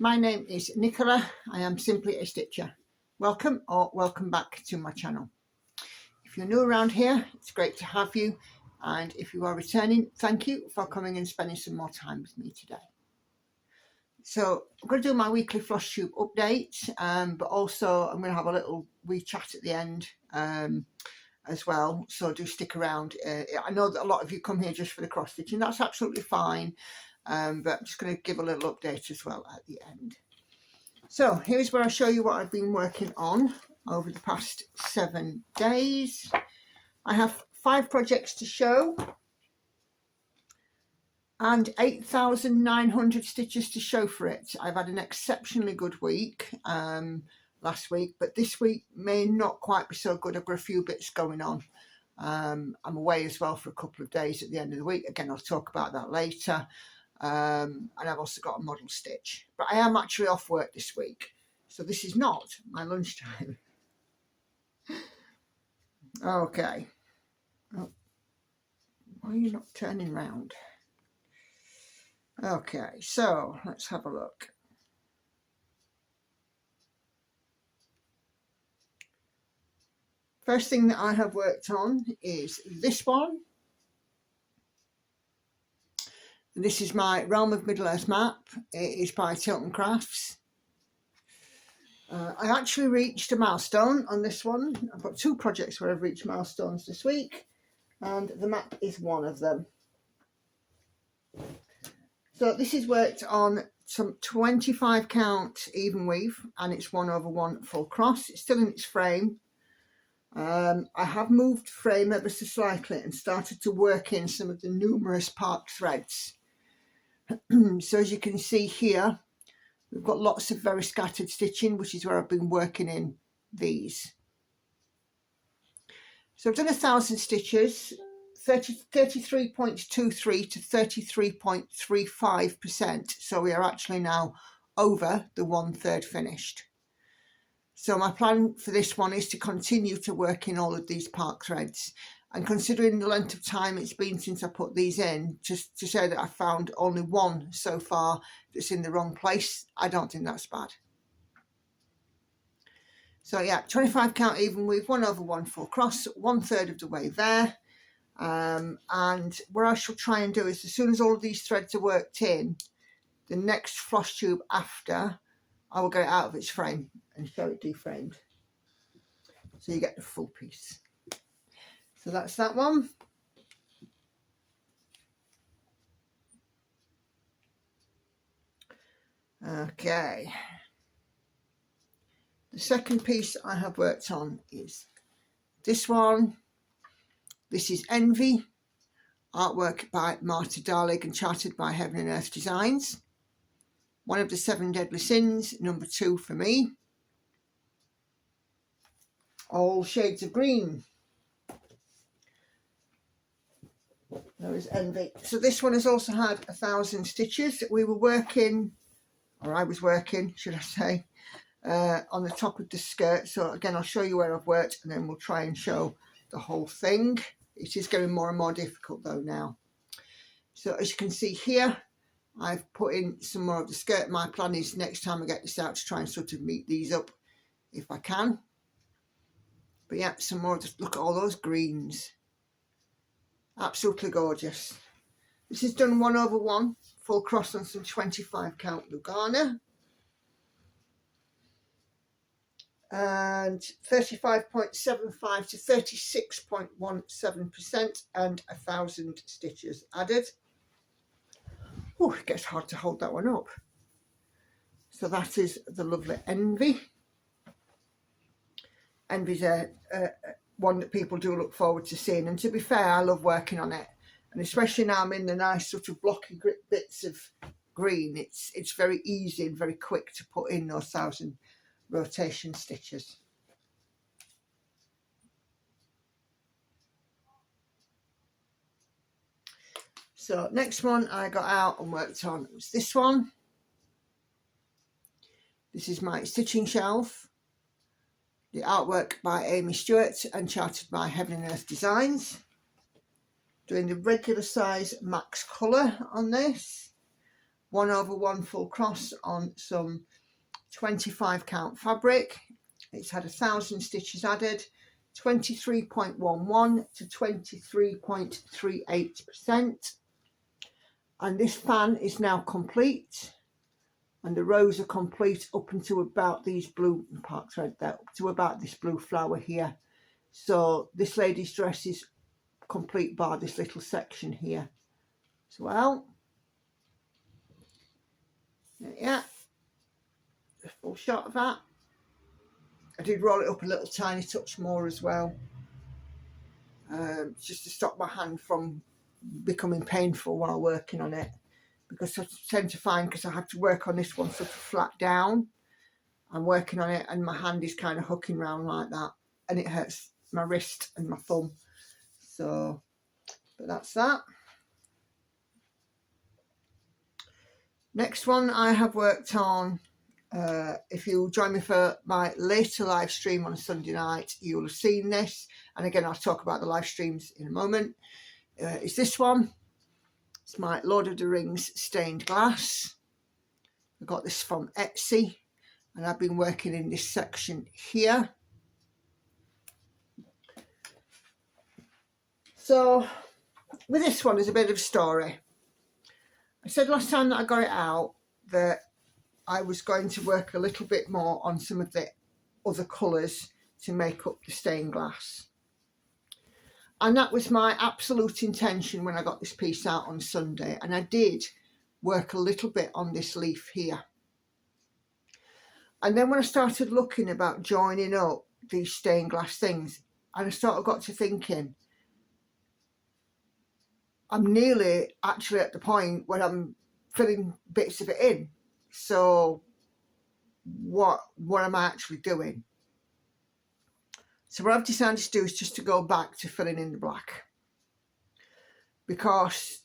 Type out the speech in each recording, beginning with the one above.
My name is Nicola. I am simply a stitcher. Welcome or welcome back to my channel. If you're new around here, it's great to have you, and if you are returning, thank you for coming and spending some more time with me today. So I'm going to do my weekly Flosstube update, but also I'm going to have a little wee chat at the end as well, so do stick around. I know that a lot of you come here just for the cross stitching. That's absolutely fine, but I'm just going to give a little update as well at the end. So here's where I show you what I've been working on over the past 7 days. I have 5 projects to show and 8,900 stitches to show for it. I've had an exceptionally good week last week, but this week may not quite be so good. I've got a few bits going on. I'm away as well for a couple of days at the end of the week. Again, I'll talk about that later. And I've also got a model stitch, but I am actually off work this week, so this is not my lunchtime. Okay. Oh, why are you not turning round? Okay, so let's have a look. First thing that I have worked on is this one. And this is my Realm of Middle-earth map. It is by Tilton Crafts. I actually reached a milestone on this one. I've got 2 projects where I've reached milestones this week, and the map is one of them. So this is worked on some 25 count even weave, and it's 1/1 full cross. It's still in its frame. I have moved frame ever so slightly and started to work in some of the numerous part threads. So as you can see here, we've got lots of very scattered stitching, which is where I've been working in these. So I've done 1,000 stitches, 33.23 to 33.35%. So we are actually now over the 1/3 finished. So my plan for this one is to continue to work in all of these part threads. And considering the length of time it's been since I put these in, just to say that I found only one so far that's in the wrong place, I don't think that's bad. So yeah, 25 count even weave, 1/1 full cross, 1/3 of the way there. And what I shall try and do is, as soon as all of these threads are worked in, the next Flosstube after, I will get it out of its frame and show it deframed, so you get the full piece. So that's that one. Okay, the second piece I have worked on is this one. This is Envy, artwork by Marta Dahlig and charted by Heaven and Earth Designs. One of the 7 deadly sins, number 2 for me. All shades of green. There is Envy. So this one has also had 1,000 stitches. We were working, or I was working, should I say, on the top of the skirt. So again, I'll show you where I've worked, and then we'll try and show the whole thing. It is getting more and more difficult though now. So as you can see here, I've put in some more of the skirt. My plan is next time I get this out to try and sort of meet these up if I can. But yeah, some more. Just look at all those greens. Absolutely gorgeous. This is done 1/1 full cross on some 25 count Lugana. And 35.75 to 36.17% and 1,000 stitches added. Oh, it gets hard to hold that one up. So that is the lovely Envy. Envy's one that people do look forward to seeing, and to be fair, I love working on it, and especially now I'm in the nice sort of blocky bits of green. It's very easy and very quick to put in those 1,000 rotation stitches. So next one I got out and worked on was this one. This is my stitching shelf. The artwork by Aimee Stewart and charted by Heaven and Earth Designs. Doing the regular size max colour on this. 1/1 full cross on some 25 count fabric. It's had 1,000 stitches added, 23.11 to 23.38%. And this fan is now complete, and the rows are complete up until about these blue parts right there, up to about this blue flower here. So this lady's dress is complete bar this little section here as well. Yeah, a full shot of that. I did roll it up a little tiny touch more as well, just to stop my hand from becoming painful while working on it, because I tend to find, because I have to work on this one sort of flat down, I'm working on it and my hand is kind of hooking round like that, and it hurts my wrist and my thumb. So, but that's that. Next one I have worked on, if you join me for my later live stream on a Sunday night, you'll have seen this, and again I'll talk about the live streams in a moment. It's this one. It's my Lord of the Rings stained glass. I got this from Etsy, and I've been working in this section here. So with this one, there's a bit of a story. I said last time that I got it out that I was going to work a little bit more on some of the other colours to make up the stained glass. And that was my absolute intention when I got this piece out on Sunday. And I did work a little bit on this leaf here. And then when I started looking about joining up these stained glass things, and I sort of got to thinking, I'm nearly actually at the point where I'm filling bits of it in. So what am I actually doing? So what I've decided to do is just to go back to filling in the black, because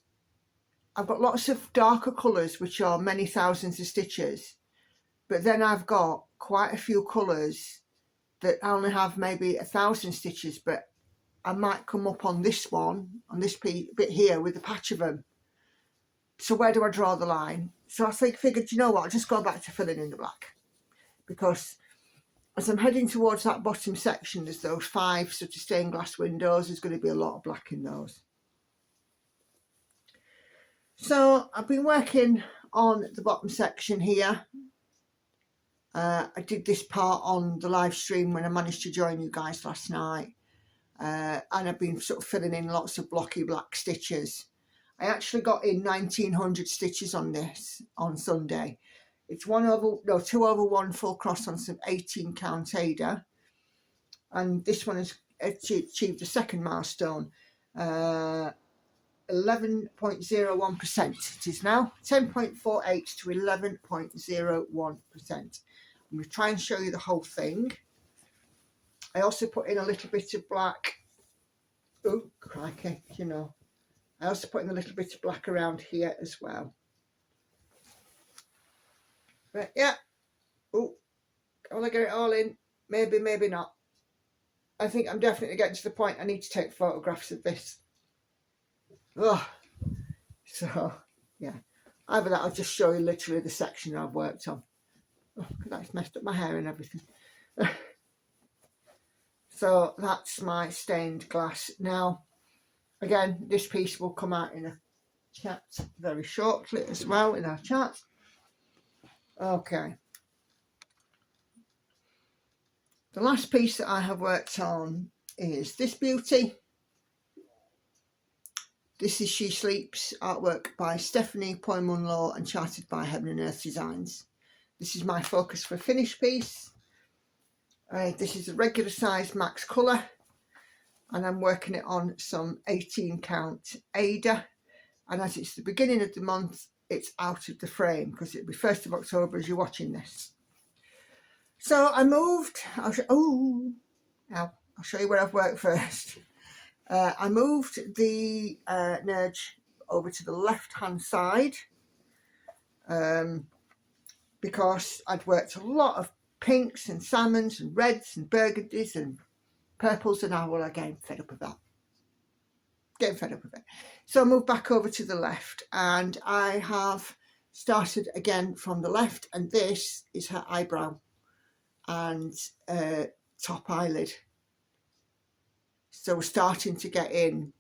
I've got lots of darker colours which are many thousands of stitches, but then I've got quite a few colours that only have maybe 1,000 stitches, but I might come up on this one, on this bit here with a patch of them. So where do I draw the line? So I figured, you know what, I'll just go back to filling in the black, because as I'm heading towards that bottom section, there's those 5 sort of stained glass windows. There's going to be a lot of black in those. So I've been working on the bottom section here. I did this part on the live stream when I managed to join you guys last night. And I've been sort of filling in lots of blocky black stitches. I actually got in 1,900 stitches on this on Sunday. It's 2/1 full cross on some 18 count aida, and this one has achieved a second milestone, 11.01%. It is now 10.48 to 11.01%. I'm going to try and show you the whole thing. I also put in a little bit of black. Oh, crikey, you know. I also put in a little bit of black around here as well. But yeah, oh, will I get it all in? Maybe, maybe not. I think I'm definitely getting to the point I need to take photographs of this. Oh, so yeah, either that, I'll just show you literally the section I've worked on. Oh, that's messed up my hair and everything. So that's my stained glass. Now, again, this piece will come out in a chat very shortly as well, in our chat. Okay. The last piece that I have worked on is this beauty. This is She Sleeps, artwork by Stephanie Poymunlaw and charted by Heaven and Earth Designs. This is my focus for a finished piece. This is a regular size max colour, and I'm working it on some 18 count aida, and as it's the beginning of the month, it's out of the frame because it'll be 1st of October as you're watching this. So I moved, I'll show you where I've worked first. I moved the nerge over to the left hand side because I'd worked a lot of pinks and salmons and reds and burgundies and purples, and I was again fed up of that. Getting fed up with it. So I moved back over to the left, and I have started again from the left, and this is her eyebrow and top eyelid. So we're starting to get in,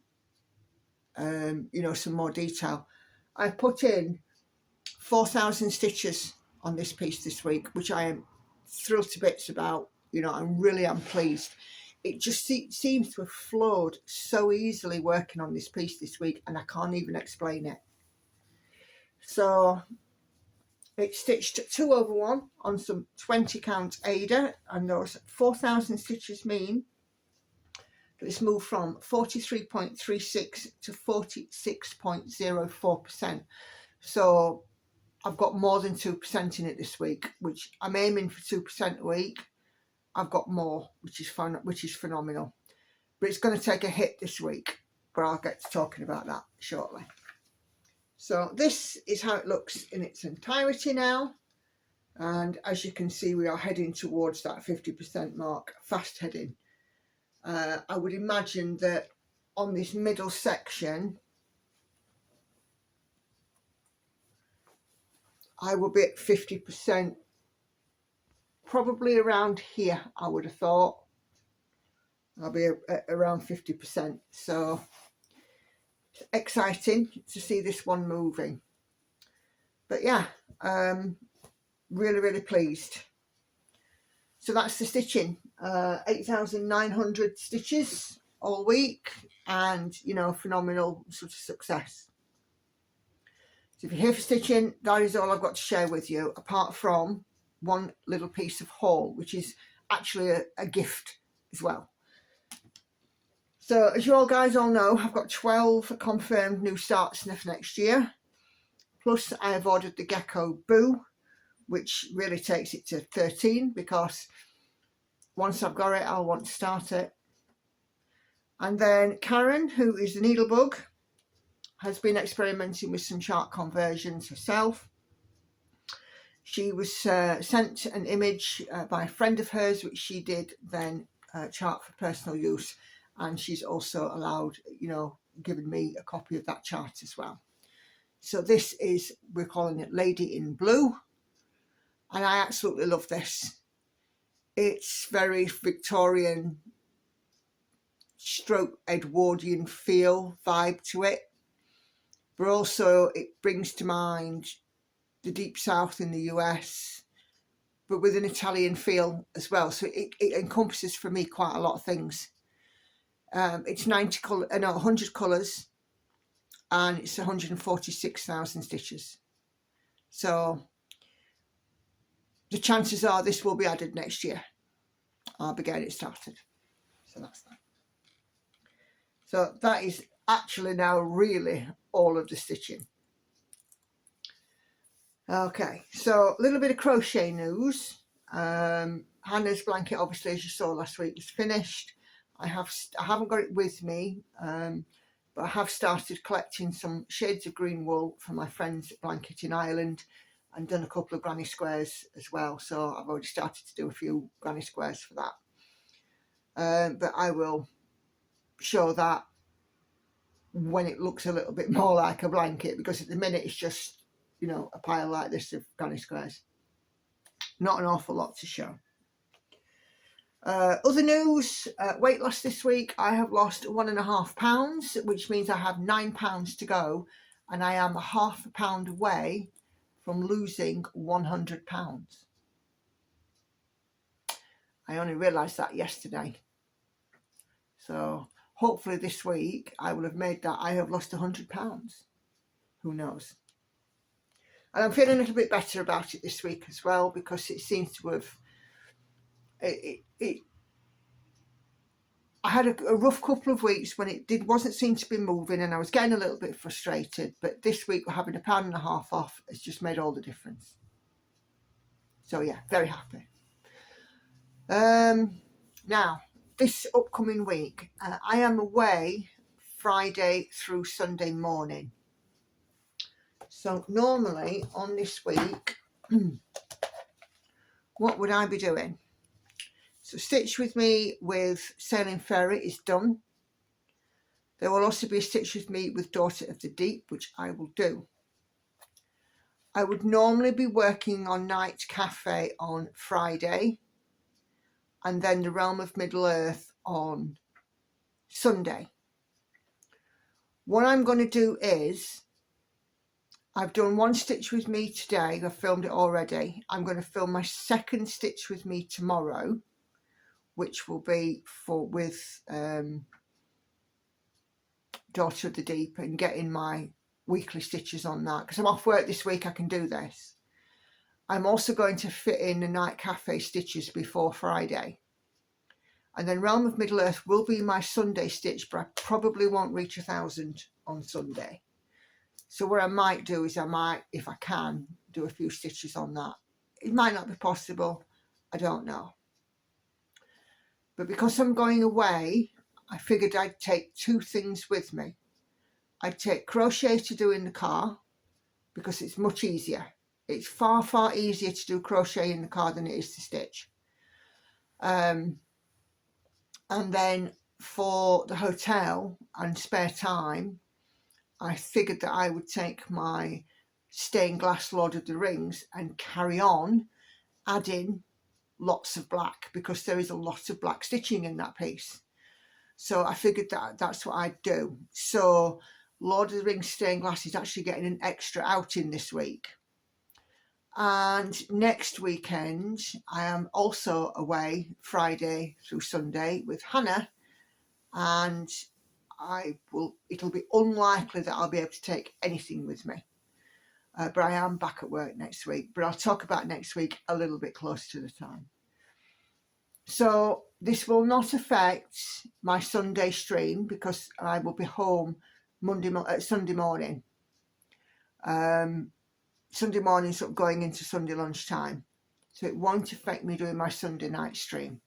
you know, some more detail. I put in 4,000 stitches on this piece this week, which I am thrilled to bits about. You know, I'm pleased. It just seems to have flowed so easily working on this piece this week, and I can't even explain it. So it's stitched 2 over 1 on some 20 count Aida, and those 4,000 stitches mean that it's moved from 43.36 to 46.04%. So I've got more than 2% in it this week, which I'm aiming for 2% a week. I've got more, which is fun, which is phenomenal. But it's going to take a hit this week, but I'll get to talking about that shortly. So this is how it looks in its entirety now. And as you can see, we are heading towards that 50% mark, fast heading. I would imagine that on this middle section, I will be at 50%, probably around here, I would have thought. I'll be at around 50%. So it's exciting to see this one moving. But yeah, really, really pleased. So that's the stitching, 8,900 stitches all week, and, you know, phenomenal sort of success. So if you're here for stitching, that is all I've got to share with you, apart from one little piece of haul, which is actually a gift as well. So as you all guys all know, I've got 12 confirmed new starts for next year. Plus I have ordered the Gecko Boo, which really takes it to 13, because once I've got it, I'll want to start it. And then Karen, who is the needlebug, has been experimenting with some chart conversions herself. She was sent an image by a friend of hers, which she did then chart for personal use, and she's also allowed, you know, given me a copy of that chart as well. So this is, we're calling it Lady in Blue, and I absolutely love this. It's very Victorian stroke Edwardian feel vibe to it, but also it brings to mind the Deep South in the US, but with an Italian feel as well. So it encompasses for me quite a lot of things. It's 100 colours, and it's 146,000 stitches. So the chances are this will be added next year. I'll be getting it started. So that's that. So that is actually now really all of the stitching. Okay, so a little bit of crochet news. Hannah's blanket, obviously, as you saw last week, was finished. I haven't got it with me, but I have started collecting some shades of green wool from my friend's blanket in Ireland, and done a couple of granny squares as well. So I've already started to do a few granny squares for that. But I will show that when it looks a little bit more like a blanket, because at the minute it's just, you know, a pile like this of granny squares. Not an awful lot to show. Other news, weight loss this week. I have lost 1.5 pounds, which means I have 9 pounds to go, and I am half a pound away from losing 100 pounds. I only realised that yesterday. So hopefully this week I will have made that. I have lost 100 pounds. Who knows? And I'm feeling a little bit better about it this week as well, because it seems to have, I had a rough couple of weeks when it wasn't seem to be moving, and I was getting a little bit frustrated. But this week, having £1.50 off has just made all the difference. So yeah, very happy. Now, this upcoming week, I am away Friday through Sunday morning. So normally on this week, what would I be doing? So Stitch With Me with Sailing Fairy is done. There will also be a Stitch With Me with Daughter of the Deep, which I will do. I would normally be working on Night Cafe on Friday, and then the Realm of Middle Earth on Sunday. What I'm going to do is, I've done one stitch with me today, I've filmed it already. I'm going to film my second stitch with me tomorrow, which will be with Daughter of the Deep, and getting my weekly stitches on that, because I'm off work this week. I can do this. I'm also going to fit in the Night Cafe stitches before Friday, and then Realm of Middle Earth will be my Sunday stitch, but I probably won't reach 1,000 on Sunday. So what I might do is, I might, if I can, do a few stitches on that. It might not be possible, I don't know. But because I'm going away, I figured I'd take two things with me. I'd take crochet to do in the car, because it's much easier. It's far, far easier to do crochet in the car than it is to stitch. And then for the hotel and spare time, I figured that I would take my stained glass Lord of the Rings and carry on adding lots of black, because there is a lot of black stitching in that piece. So I figured that that's what I'd do. So Lord of the Rings stained glass is actually getting an extra outing this week. And next weekend, I am also away Friday through Sunday with Hannah, and it'll be unlikely that I'll be able to take anything with me. But I am back at work next week. But I'll talk about next week a little bit closer to the time. So this will not affect my Sunday stream, because I will be home Sunday morning. Sunday morning, sort of going into Sunday lunchtime. So it won't affect me doing my Sunday night stream.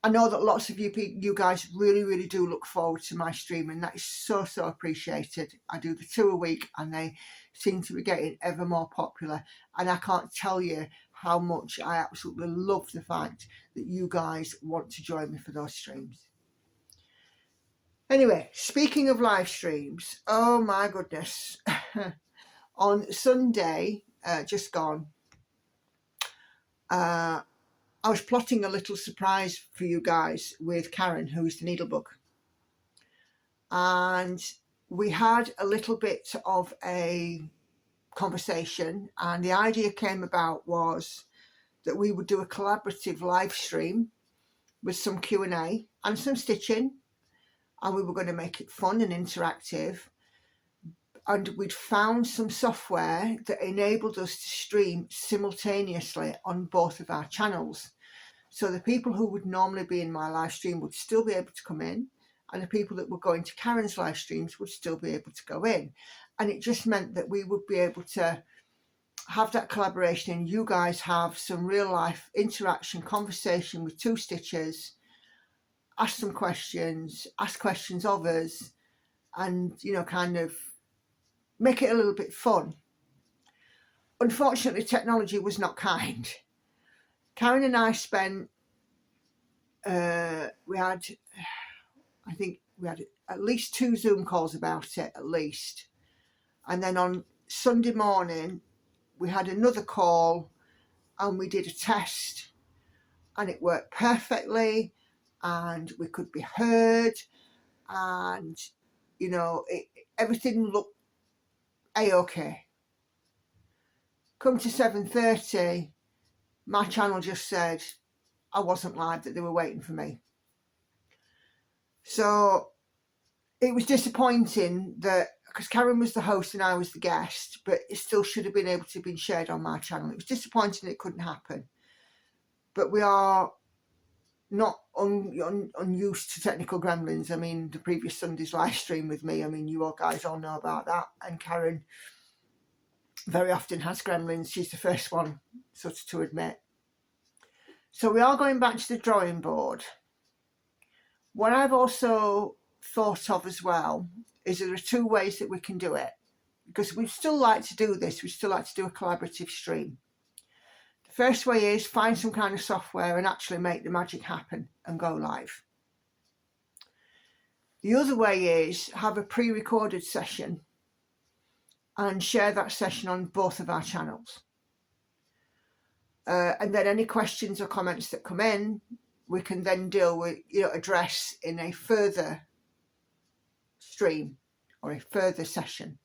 I know that lots of you guys really, really do look forward to my stream, and that is so, so appreciated. I do the 2 a week, and they seem to be getting ever more popular. And I can't tell you how much I absolutely love the fact that you guys want to join me for those streams. Anyway, speaking of live streams, oh my goodness. On Sunday, just gone, I was plotting a little surprise for you guys with Karen, who's the needlebook. And we had a little bit of a conversation, and the idea came about was that we would do a collaborative live stream with some Q&A and some stitching, and we were going to make it fun and interactive. And we'd found some software that enabled us to stream simultaneously on both of our channels. So the people who would normally be in my live stream would still be able to come in, and the people that were going to Karen's live streams would still be able to go in. And it just meant that we would be able to have that collaboration, and you guys have some real life interaction, conversation with two stitchers, ask some questions, ask questions of us, and, you know, kind of make it a little bit fun. Unfortunately, technology was not kind. Karen and I spent, we had at least 2 Zoom calls about it, at least. And then on Sunday morning, we had another call, and we did a test, and it worked perfectly, and we could be heard, and, you know, everything looked a-okay. Come to 7:30, my channel just said I wasn't live, that they were waiting for me. So it was disappointing that, because Karen was the host and I was the guest, but it still should have been able to have been shared on my channel. It was disappointing that it couldn't happen. But we are not unused to technical gremlins. I mean, the previous Sunday's live stream with me, I mean, you all guys all know about that. And Karen very often has gremlins. She's the first one sort of to admit. So we are going back to the drawing board. What I've also thought of as well is there are 2 ways that we can do it, because we'd still like to do this. We'd still like to do a collaborative stream. The first way is find some kind of software and actually make the magic happen and go live. The other way is have a pre-recorded session and share that session on both of our channels. And then any questions or comments that come in, we can then deal with, address in a further stream or a further session.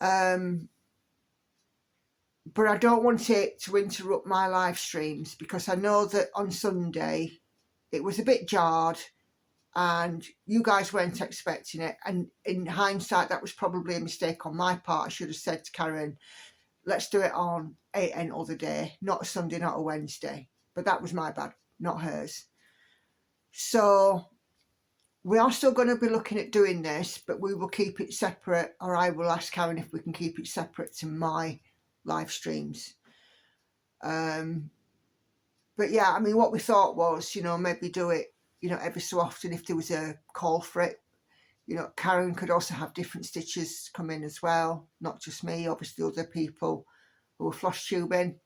But I don't want it to interrupt my live streams, because I know that on Sunday it was a bit jarred and you guys weren't expecting it. And in hindsight, that was probably a mistake on my part. I should have said to Karen, let's do it on any other day, not a Sunday, not a Wednesday. But that was my bad, not hers. So we are still going to be looking at doing this, but we will keep it separate, or I will ask Karen if we can keep it separate to my live streams. But yeah, I mean, what we thought was, maybe do it, every so often if there was a call for it. Karen could also have different stitches come in as well, not just me, obviously other people who are floss tubing.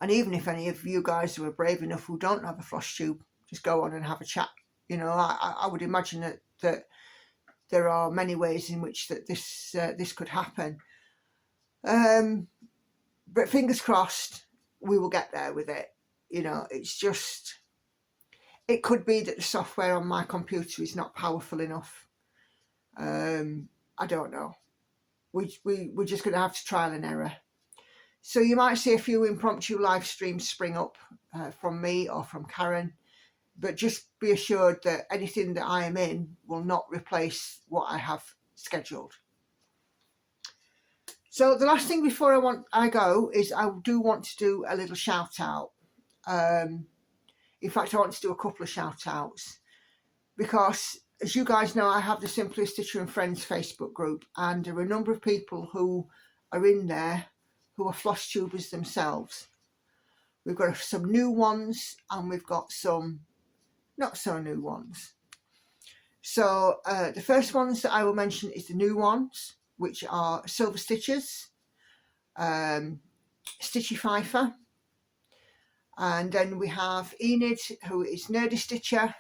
And even if any of you guys who are brave enough who don't have a floss tube, just go on and have a chat. I would imagine that there are many ways in which that this could happen. But fingers crossed, we will get there with it. It's just, it could be that the software on my computer is not powerful enough. I don't know. We're just going to have to trial and error. So you might see a few impromptu live streams spring up from me or from Karen, but just be assured that anything that I am in will not replace what I have scheduled. So the last thing before I go is I do want to do a little shout out. In fact, I want to do a couple of shout outs, because as you guys know, I have the Simply Stitcher and Friends Facebook group, and there are a number of people who are in there who are floss tubers themselves. We've got some new ones and we've got some not so new ones. So the first ones that I will mention is the new ones, which are Silver Stitches, Stitchy Pfeiffer, and then we have Enid, who is Nadia Stitcher.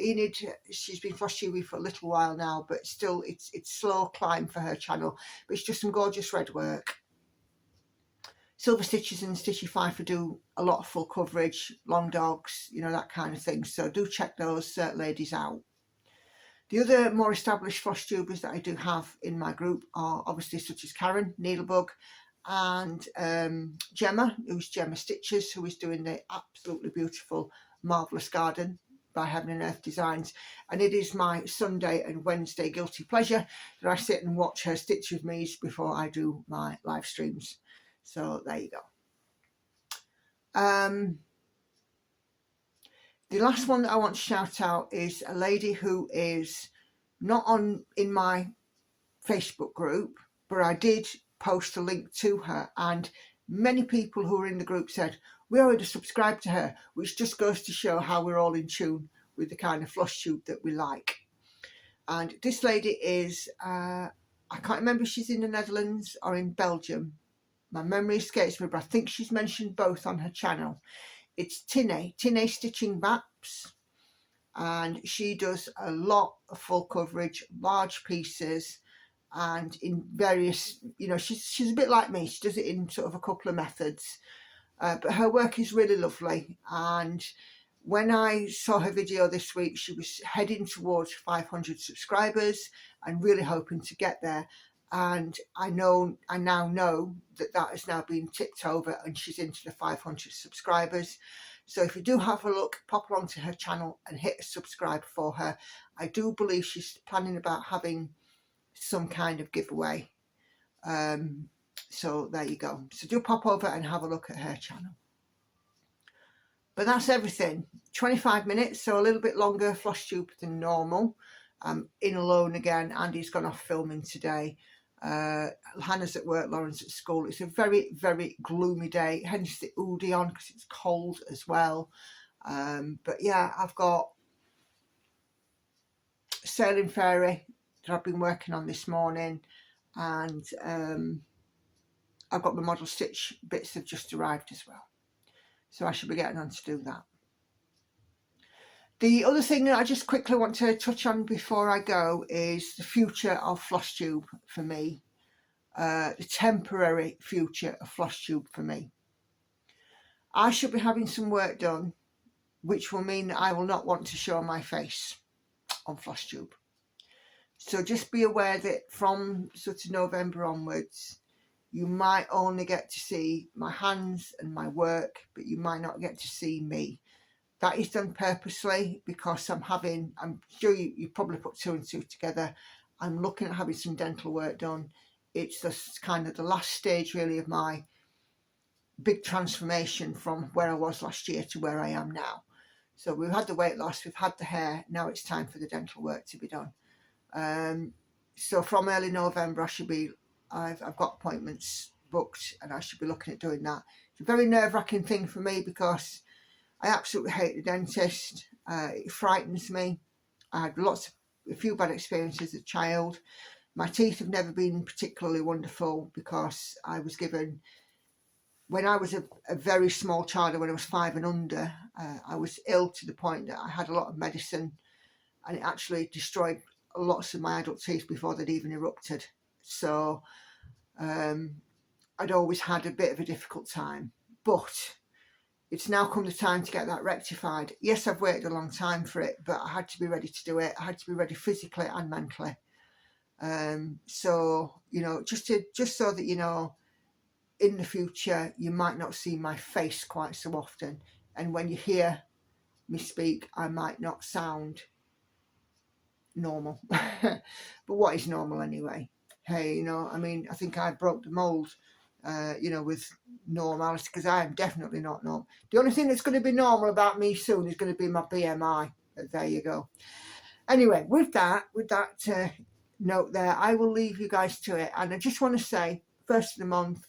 Enid, she's been floss tubing for a little while now, but still it's slow climb for her channel, but it's just some gorgeous red work. Silver Stitches and Stitchy Pfeiffer do a lot of full coverage, long dogs, that kind of thing. So do check those ladies out. The other more established floss tubers that I do have in my group are obviously such as Karen, Needlebug, and Gemma, who's Gemma Stitches, who is doing the absolutely beautiful Marvellous Garden by Heaven and Earth Designs. And it is my Sunday and Wednesday guilty pleasure that I sit and watch her stitch with me before I do my live streams. So there you go. The last one that I want to shout out is a lady who is not in my Facebook group, but I did post a link to her, and many people who are in the group said, we already subscribed to her, which just goes to show how we're all in tune with the kind of floss tube that we like. And this lady is, I can't remember if she's in the Netherlands or in Belgium. My memory escapes me, but I think she's mentioned both on her channel. It's Tine Stitching Maps, and she does a lot of full coverage, large pieces, and in various, she's a bit like me. She does it in sort of a couple of methods, but her work is really lovely. And when I saw her video this week, she was heading towards 500 subscribers and really hoping to get there. And I now know that has now been tipped over and she's into the 500 subscribers. So if you do have a look, pop along to her channel and hit subscribe for her. I do believe she's planning about having some kind of giveaway. So there you go. So do pop over and have a look at her channel. But that's everything. 25 minutes, so a little bit longer floss tube than normal. I'm in alone again. Andy's gone off filming today. Hannah's at work, Lauren's at school. It's a very, very gloomy day, hence the hoodie on because it's cold as well. But yeah, I've got Sailing Fairy that I've been working on this morning, and I've got my model stitch bits have just arrived as well, so I should be getting on to do that. The other thing that I just quickly want to touch on before I go is the future of Flosstube for me. The temporary future of Flosstube for me. I should be having some work done, which will mean that I will not want to show my face on Flosstube. So just be aware that from sort of November onwards, you might only get to see my hands and my work, but you might not get to see me. That is done purposely because I'm sure you probably put 2 and 2 together. I'm looking at having some dental work done. It's just kind of the last stage really of my big transformation from where I was last year to where I am now. So we've had the weight loss, we've had the hair, now it's time for the dental work to be done. So from early November I've got appointments booked and I should be looking at doing that. It's a very nerve-wracking thing for me because I absolutely hate the dentist. It frightens me. I had a few bad experiences as a child. My teeth have never been particularly wonderful because I was given, when I was a very small child, when I was 5 and under, I was ill to the point that I had a lot of medicine and it actually destroyed lots of my adult teeth before they'd even erupted. So I'd always had a bit of a difficult time, but it's now come the time to get that rectified. Yes, I've waited a long time for it, but I had to be ready to do it. I had to be ready physically and mentally. So, you know, just so that you know, in the future, you might not see my face quite so often. And when you hear me speak, I might not sound normal. But what is normal anyway? Hey, you know, I mean, I think I broke the mold, you know, with normality, because I am definitely not normal. The only thing that's going to be normal about me soon is going to be my BMI. But there you go. Anyway, with that note there, I will leave you guys to it. And I just want to say, first of the month,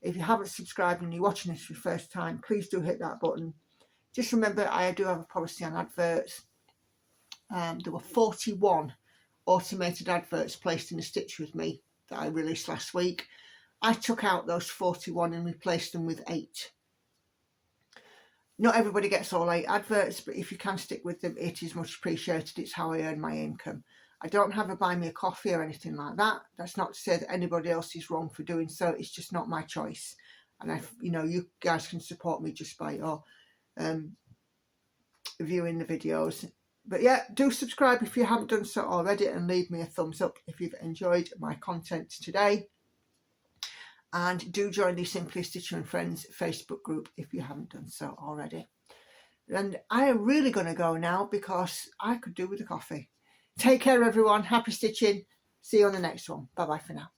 if you haven't subscribed and you're watching this for the first time, please do hit that button. Just remember, I do have a policy on adverts. There were 41 automated adverts placed in a stitch with me that I released last week. I took out those 41 and replaced them with 8. Not everybody gets all 8 adverts, but if you can stick with them, it is much appreciated. It's how I earn my income. I don't have a buy me a coffee or anything like that. That's not to say that anybody else is wrong for doing so. It's just not my choice. And you know, you guys can support me just by your viewing the videos. But yeah, do subscribe if you haven't done so already, and leave me a thumbs up if you've enjoyed my content today. And do join the Simply Stitcher and Friends Facebook group if you haven't done so already. And I am really going to go now because I could do with a coffee. Take care, everyone. Happy stitching. See you on the next one. Bye-bye for now.